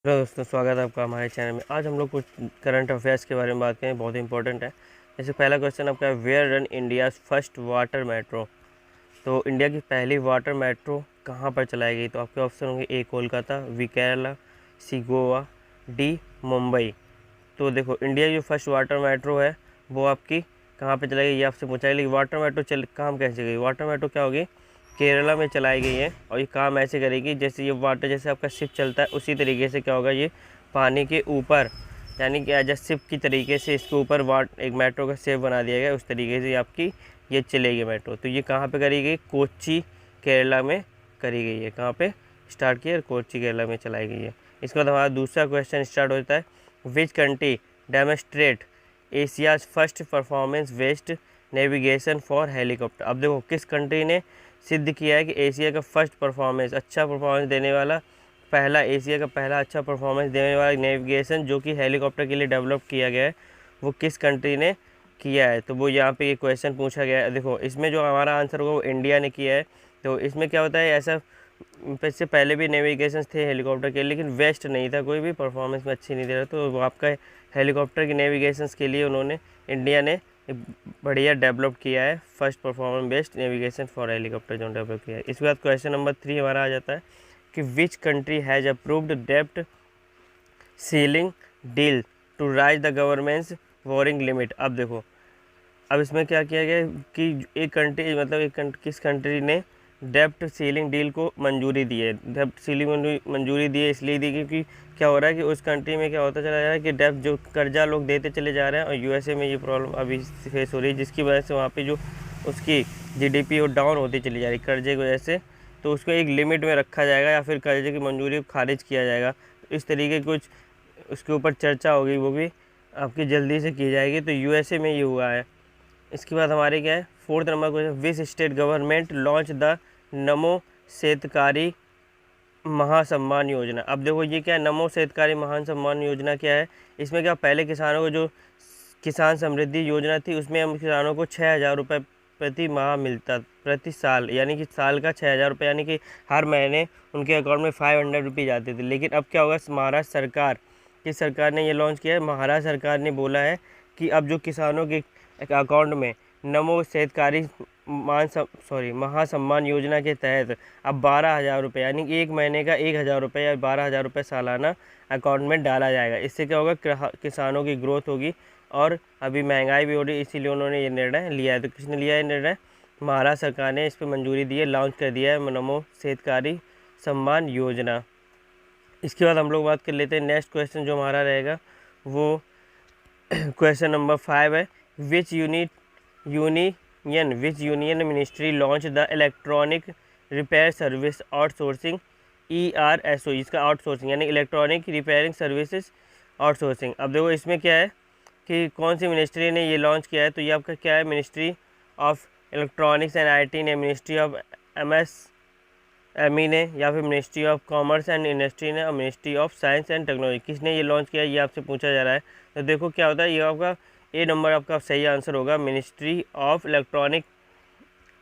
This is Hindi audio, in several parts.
हेलो दोस्तों, स्वागत है आपका हमारे चैनल में। आज हम लोग कुछ करंट अफेयर्स के बारे में बात करें, बहुत इंपॉर्टेंट है। जैसे पहला क्वेश्चन आपका है, where run India first water metro. तो इंडिया की पहली वाटर मेट्रो कहाँ पर चलाई गई? तो आपके ऑप्शन होंगे ए कोलकाता, बी केरला, सी गोवा, डी मुंबई। तो देखो, इंडिया की जो फर्स्ट वाटर मेट्रो है वो आपकी कहाँ पे चलाई गई, ये आपसे पूछा है। लेकिन वाटर मेट्रो काम कैसे गई? वाटर मेट्रो क्या होगी, केरला में चलाई गई है। और ये काम ऐसे करेगी जैसे ये वाटर, जैसे आपका शिप चलता है उसी तरीके से क्या होगा, ये पानी के ऊपर, यानी कि एज अ शिप की तरीके से इसके ऊपर एक मेट्रो का शेप बना दिया गया, उस तरीके से आपकी ये चलेगी मेट्रो। तो ये कहाँ पे करी गई? कोच्चि केरला में करी गई है। कहाँ पे स्टार्ट की है? कोच्चि केरला में चलाई गई है। इसके बाद हमारा दूसरा क्वेश्चन स्टार्ट होता है, which country demonstrate Asia's first performance based navigation for helicopter. अब देखो, किस कंट्री ने सिद्ध किया है कि एशिया का फर्स्ट परफॉर्मेंस, अच्छा परफॉर्मेंस देने वाला, पहला एशिया का पहला अच्छा परफॉर्मेंस देने वाला नेविगेशन जो कि हेलीकॉप्टर के लिए डेवलप किया गया है, वो किस कंट्री ने किया है? तो वो यहाँ पे ये क्वेश्चन पूछा गया है। देखो, इसमें जो हमारा आंसर होगा वो इंडिया ने किया है। तो इसमें क्या होता है, ऐसा इससे पहले भी नेविगेशन थे हेलीकॉप्टर के, लेकिन वेस्ट नहीं था, कोई भी परफॉर्मेंस में अच्छी नहीं दे रहा। तो वो आपका हेलीकॉप्टर की नेविगेशंस के लिए उन्होंने, इंडिया ने एक बढ़िया डेवलप किया है, first performance based navigation for helicopter जो डेवलप किया है। इसके बाद क्वेश्चन नंबर 3 हमारा आ जाता है कि विच कंट्री हैज़ अप्रूव्ड डेप्ट ceiling deal to raise the government's borrowing limit. अब देखो, अब इसमें क्या किया गया कि एक कंट्री, मतलब किस कंट्री ने डेप्ट सीलिंग डील को मंजूरी दी है? डेप्ट सीलिंग मंजूरी दी है, इसलिए दी क्योंकि क्या हो रहा है कि उस कंट्री में क्या होता चला जा रहा है कि डेप्ट जो कर्जा लोग देते चले जा रहे हैं, और यूएसए में ये प्रॉब्लम अभी फेस हो रही है, जिसकी वजह से वहाँ पे जो उसकी जीडीपी वो डाउन होती चली जा रही है कर्जे की वजह से। तो उसको एक लिमिट में रखा जाएगा या फिर कर्जे की मंजूरी को खारिज किया जाएगा। तो इस तरीके कुछ उसके ऊपर चर्चा होगी, वो भी आपकी जल्दी से की जाएगी। तो यूएसए में ये हुआ है। इसके बाद हमारे क्या है, fourth number question, which state government launch the नमो शेतकारी महासम्मान योजना। अब देखो, ये क्या है, नमो शेतकारी महान सम्मान योजना क्या है? इसमें क्या, पहले किसानों को जो किसान समृद्धि योजना थी उसमें हम किसानों को 6,000 रुपये प्रति माह मिलता, प्रति साल, यानी कि साल का 6,000 रुपये, यानी कि हर महीने उनके अकाउंट में 500 रुपीज़ आते थे। लेकिन अब क्या होगा, महाराष्ट्र सरकार, किस सरकार ने ये लॉन्च किया है? महाराष्ट्र सरकार ने बोला है कि अब जो किसानों के अकाउंट में नमो शेतकारी महासम्मान योजना के तहत अब 12,000 रुपये, यानी कि एक महीने का 1,000 रुपये या 12,000 रुपये सालाना अकाउंट में डाला जाएगा। इससे क्या होगा, किसानों की ग्रोथ होगी। और अभी महंगाई भी हो रही है, इसीलिए उन्होंने ये निर्णय लिया है। तो किसने लिया है निर्णय? महाराष्ट्र सरकार ने इस पर मंजूरी दी है, लॉन्च कर दिया है नमो शेतकारी सम्मान योजना। इसके बाद हम लोग बात कर लेते हैं, नेक्स्ट क्वेश्चन जो हमारा रहेगा वो क्वेश्चन नंबर 5 है, विच union ministry launch the electronic repair service outsourcing ERSO। इसका आउटसोर्सिंग यानी इलेक्ट्रॉनिक रिपेयरिंग सर्विसेज आउटसोर्सिंग। अब देखो, इसमें क्या है कि कौन सी मिनिस्ट्री ने ये लॉन्च किया है? तो ये आपका क्या है, ministry of electronics and IT ने, मिनिस्ट्री ऑफ MSME ने, या फिर ministry of commerce and industry ने, और ministry of science and technology. किसने ये लॉन्च किया, ये आपसे पूछा जा रहा है। तो देखो क्या होता है, ये आपका ए नंबर आपका सही आंसर होगा, ministry of electronic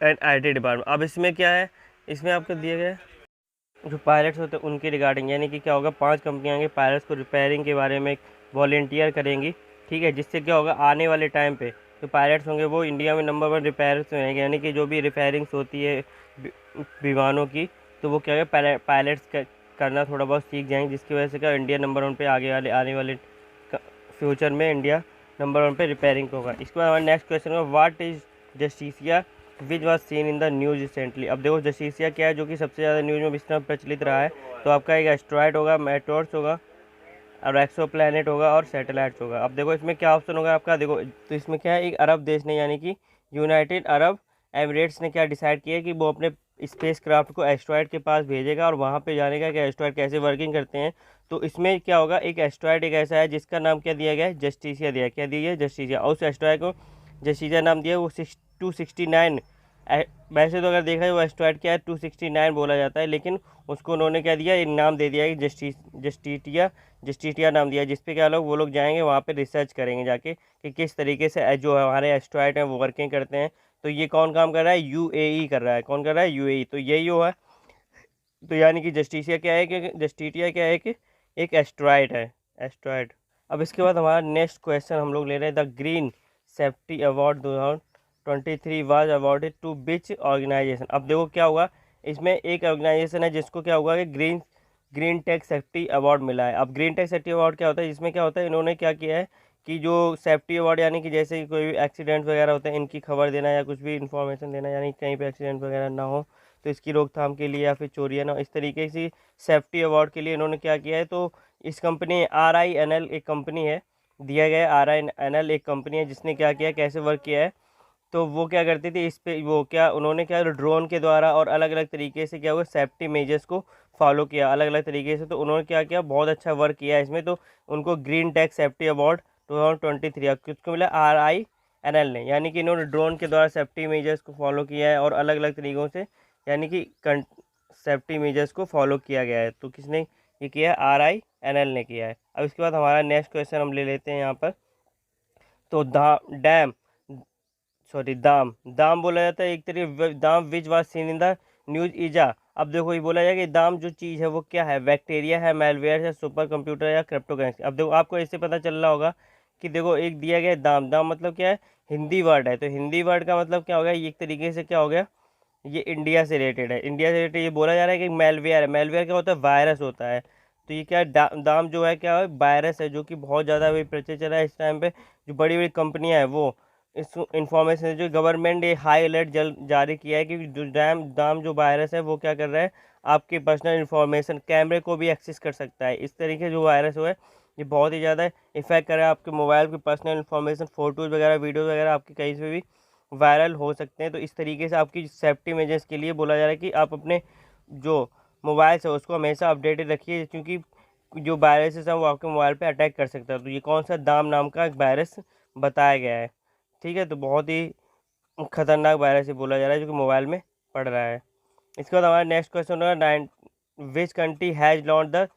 and IT department. अब इसमें क्या है, इसमें आपको दिया गया है जो पायलट्स होते हैं उनके रिगार्डिंग, यानी कि क्या होगा, 5 कंपनियाँ आएंगी पायलट्स को रिपेयरिंग के बारे में वॉलेंटियर करेंगी, ठीक है। जिससे क्या होगा, आने वाले टाइम पे जो पायलट्स होंगे वो इंडिया में नंबर 1 रिपेयर्स रहेंगे, यानी कि जो भी रिपेयरिंग्स होती है विमानों की, तो वो क्या है, पायलट्स करना थोड़ा बहुत सीख जाएंगे, जिसकी वजह से क्या इंडिया नंबर 1 पे आने वाले फ्यूचर में इंडिया नंबर 1 पे रिपेयरिंग होगा। इसके बाद हमारा नेक्स्ट क्वेश्चन है, what is Justicia which was seen in the news recently. अब देखो, जस्टिसिया क्या है जो कि सबसे ज़्यादा न्यूज़ में इस तरह प्रचलित रहा है? तो आपका एक एस्ट्रॉयड होगा, मेटोर्स होगा, और एक्सो प्लानट होगा, और सैटेलाइट्स होगा। अब देखो, इसमें क्या ऑप्शन होगा आपका? देखो, तो इसमें क्या है, एक अरब देश ने, यानी कि यूनाइटेड अरब एमिरेट्स ने क्या डिसाइड किया कि वो अपने स्पेस क्राफ्ट को एस्ट्रॉयड के पास भेजेगा, और वहाँ पे जाने का कि एस्ट्रॉयड कैसे वर्किंग करते हैं। तो इसमें क्या होगा, एक एस्ट्रॉयड एक ऐसा है जिसका नाम क्या दिया गया है, जस्टिसिया दिया, क्या दिया है, जस्टिसिया। और उस एस्ट्रॉयड को जस्टिसिया नाम दिया, वो 269, वैसे तो अगर देखा जाए वो एस्ट्रॉयड क्या है 269 बोला जाता है, लेकिन उसको उन्होंने क्या दिया, एक नाम दे दिया है जस्टिटिया नाम दिया, जिसपे क्या लोग, वो लोग जाएंगे वहाँ पे रिसर्च करेंगे जाके कि किस तरीके से जो हमारे एस्ट्रॉयड हैं वो वर्किंग करते हैं। तो ये कौन काम कर रहा है, UAE कर रहा है। कौन कर रहा है, UAE। तो यही हुआ। तो यानी कि जस्टिसिया क्या है कि जस्टिटिया क्या है कि एक एस्ट्रॉयड है, एस्ट्रॉयड। अब इसके बाद हमारा नेक्स्ट क्वेश्चन हम लोग ले रहे हैं, the green safety award 2023 was awarded to which organisation. अब देखो क्या हुआ, इसमें एक ऑर्गेनाइजेशन है जिसको क्या हुआ कि ग्रीन टेक सेफ्टी अवार्ड मिला है। अब ग्रीन टेक सेफ्टी अवार्ड क्या होता है, इसमें क्या होता है, इन्होंने क्या किया है कि जो सेफ्टी अवार्ड यानी कि जैसे कि कोई भी एक्सीडेंट वगैरह होते हैं इनकी खबर देना या कुछ भी इन्फॉर्मेशन देना, यानी कहीं पे एक्सीडेंट वगैरह ना हो तो इसकी रोकथाम के लिए, या फिर चोरियाँ ना हो, इस तरीके से सेफ्टी अवार्ड के लिए इन्होंने क्या किया है। तो इस कंपनी RINL एक कंपनी है, दिया गया RINL एक कंपनी है जिसने क्या किया, कैसे वर्क किया है। तो वो क्या करती थी इस पे, वो क्या उन्होंने क्या ड्रोन के द्वारा और अलग अलग तरीके से क्या हुआ सेफ्टी मेजर्स को फॉलो किया अलग अलग तरीके से। तो उन्होंने क्या किया, बहुत अच्छा वर्क किया है इसमें। तो उनको ग्रीन टेक सेफ्टी अवार्ड 2023 किसको मिला, RINL ने, यानी कि इन्होंने ड्रोन के द्वारा सेफ्टी मेजर्स को फॉलो किया है और अलग अलग तरीक़ों से, यानी कि सेफ्टी मेजर्स को फॉलो किया गया है। तो किसने ये किया है, RINL ने किया है। अब इसके बाद हमारा नेक्स्ट क्वेश्चन हम ले लेते हैं यहाँ पर। तो दाम दाम बोला जाता है एक तरीके, दाम which was seen in the news ईजा। अब देखो ये बोला जाए कि दाम जो चीज़ है वो क्या है, बैक्टीरिया है, मेलवेयर है, सुपर कंप्यूटर या क्रिप्टो करेंसी। अब देखो आपको ऐसे पता चल रहा होगा कि देखो एक दिया गया दाम, दाम मतलब क्या है, हिंदी वर्ड है। तो हिंदी वर्ड का मतलब क्या हो गया, ये एक तरीके से क्या हो गया, ये इंडिया से रिलेटेड है। इंडिया से रिलेटेड ये बोला जा रहा है कि मेलवेयर है। मेलवेयर क्या होता है, वायरस होता है। तो ये क्या है, दाम जो है क्या है, वायरस है जो कि बहुत ज़्यादा अभी प्रचलित चल रहा है इस टाइम पे। जो बड़ी बड़ी कंपनियां हैं वो इस इंफॉर्मेशन, जो गवर्नमेंट ने हाई अलर्ट जारी किया है कि जो दाम जो वायरस है वो क्या कर रहा है, आपके पर्सनल इन्फॉर्मेशन कैमरे को भी एक्सेस कर सकता है। इस तरीके जो वायरस हुआ है ये बहुत ही ज़्यादा इफेक्ट कर रहा है आपके मोबाइल की पर्सनल इन्फॉर्मेशन, फ़ोटोज़ वगैरह, वीडियोज़ वगैरह आपके कहीं से भी वायरल हो सकते हैं। तो इस तरीके से आपकी सेफ्टी मेजर्स के लिए बोला जा रहा है कि आप अपने जो मोबाइल है उसको हमेशा अपडेटेड रखिए, क्योंकि जो वायरसेस हैं वो आपके मोबाइल पे अटैक कर सकता है। तो ये कौन सा दाम नाम का एक वायरस बताया गया है, ठीक है। तो बहुत ही खतरनाक वायरस ये बोला जा रहा है जो कि मोबाइल में पड़ रहा है। इसके बाद हमारा नेक्स्ट क्वेश्चन होगा, which country has launch the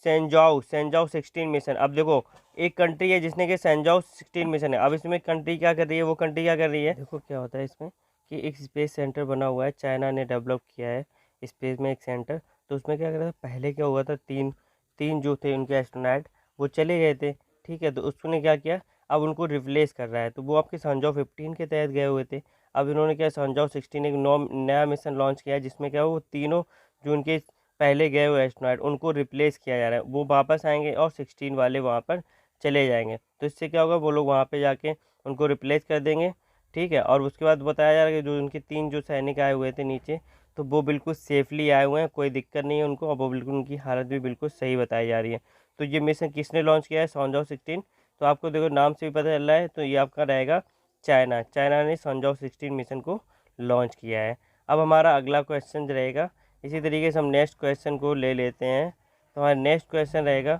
Shenzhou 16 mission. अब देखो एक कंट्री है जिसने कि सेंजाओ 16 मिशन है। अब इसमें कंट्री क्या कर रही है, वो कंट्री क्या कर रही है, देखो क्या होता है इसमें कि एक स्पेस सेंटर बना हुआ है, चाइना ने डेवलप किया है स्पेस में एक सेंटर। तो उसमें क्या कर रहा था, पहले क्या हुआ था, तीन तीन जो थे उनके एस्ट्रोनॉट वो चले गए थे, ठीक है। तो उसने क्या किया, अब उनको रिप्लेस कर रहा है। तो वो आपके संजाओ 15 के तहत गए हुए थे। अब इन्होंने क्या संजाओ 16 एक नया मिशन लॉन्च किया है जिसमें क्या वो तीनों जो उनके पहले गए हुए एस्ट्रोनॉट उनको रिप्लेस किया जा रहा है। वो वापस आएंगे और 16 वाले वहाँ पर चले जाएंगे। तो इससे क्या होगा, वो लोग वहाँ पे जाके उनको रिप्लेस कर देंगे, ठीक है। और उसके बाद बताया जा रहा है कि जो उनके तीन जो सैनिक आए हुए थे नीचे, तो वो बिल्कुल सेफली आए हुए हैं, कोई दिक्कत नहीं है उनको, और वो बिल्कुल उनकी हालत भी बिल्कुल सही बताई जा रही है। तो ये मिशन किसने लॉन्च किया है, संजाओ 16। तो आपको देखो नाम से भी पता चल रहा है, तो ये आपका रहेगा चाइना ने संजाओ 16 मिशन को लॉन्च किया है। अब हमारा अगला क्वेश्चन रहेगा, इसी तरीके से हम नेक्स्ट क्वेश्चन को ले लेते हैं। तो हमारा नेक्स्ट क्वेश्चन रहेगा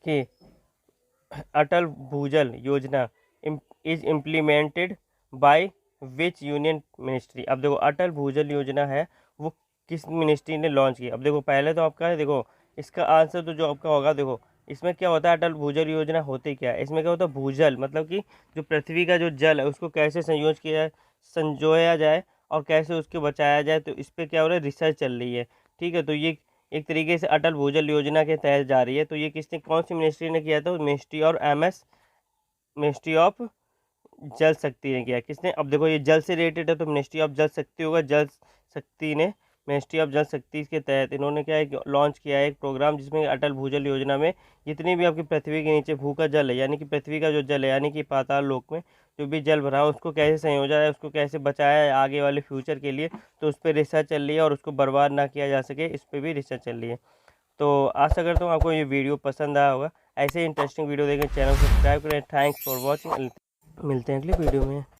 कि अटल भूजल योजना is implemented by which union ministry. अब देखो अटल भूजल योजना है वो किस मिनिस्ट्री ने लॉन्च की। अब देखो पहले तो आपका है, देखो इसका आंसर तो जो आपका होगा, देखो इसमें क्या होता है, अटल भूजल योजना होती क्या है, इसमें क्या होता है, भूजल मतलब कि जो पृथ्वी का जो जल है उसको कैसे संजोया जाए और कैसे उसको बचाया जाए। तो इस पर क्या हो रहा है, रिसर्च चल रही है, ठीक है। तो ये एक तरीके से अटल भूजल योजना के तहत जा रही है। तो ये किसने, कौन सी मिनिस्ट्री ने किया था, मिनिस्ट्री ऑफ जल शक्ति ने किया। किसने, अब देखो ये जल से रिलेटेड है तो मिनिस्ट्री ऑफ जल शक्ति होगा, जल शक्ति ने, मिनिस्ट्री ऑफ जल शक्ति के तहत इन्होंने क्या है लॉन्च किया है एक प्रोग्राम, जिसमें अटल भूजल योजना में जितनी भी आपकी पृथ्वी के नीचे भू का जल है, यानी कि पृथ्वी का जो जल है, यानी कि पाताल लोक में जो भी जल भरा है उसको कैसे संयोजा है, उसको कैसे बचाया है आगे वाले फ्यूचर के लिए। तो उस पर रिसर्च चल रही है और उसको बर्बाद ना किया जा सके, इस पर भी रिसर्च चल रही है। तो आशा करता हूँ आपको ये वीडियो पसंद आया होगा। ऐसे इंटरेस्टिंग वीडियो देखें, चैनल को सब्सक्राइब करें। थैंक्स फॉर वॉचिंग, मिलते हैं अगले वीडियो में।